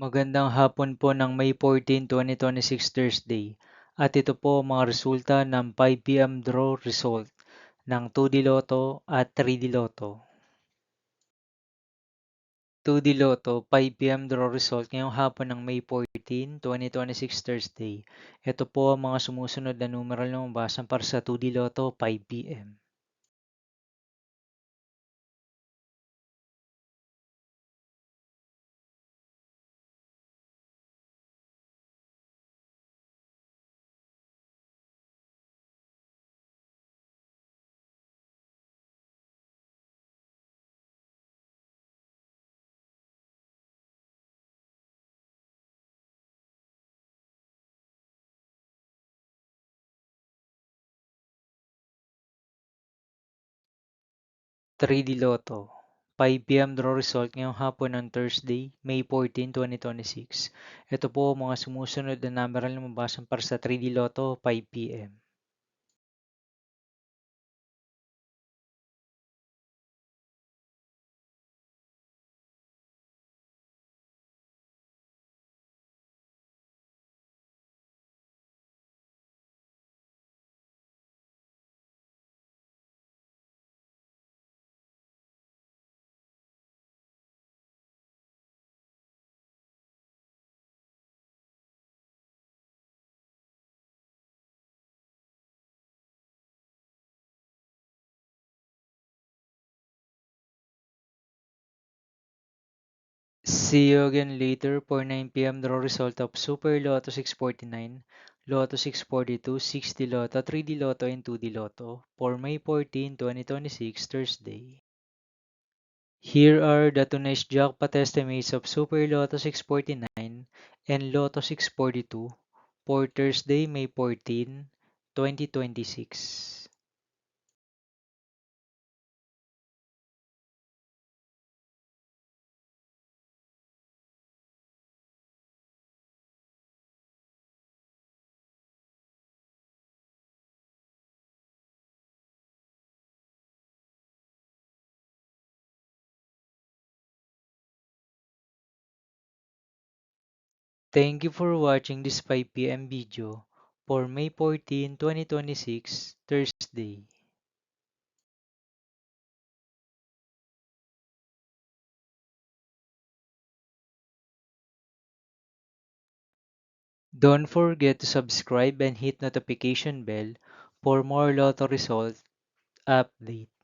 Magandang hapon po ng May 14, 2026 Thursday. At ito po ang mga resulta ng 5 PM draw result ng 2D Lotto at 3D Lotto. 2D Lotto 5 PM draw result ngayong hapon ng May 14, 2026 Thursday. Ito po ang mga sumusunod na numeral na mabasan para sa 2D Lotto 5 PM. 3D Lotto 5 PM draw result ngayong hapon ng Thursday, May 14, 2026. Ito po ang mga sumusunod na numeral na mabasan para sa 3D Lotto 5 PM. See you again later for 9 PM draw result of Super Lotto 649, Lotto 642, 60 Lotto, 3D Lotto, and 2D Lotto for May 14, 2026 Thursday. Here are the tonight's jackpot estimates of Super Lotto 649 and Lotto 642 for Thursday, May 14, 2026. Thank you for watching this 5 PM video for May 14, 2026 Thursday. Don't forget to subscribe and hit notification bell for more Lotto result update.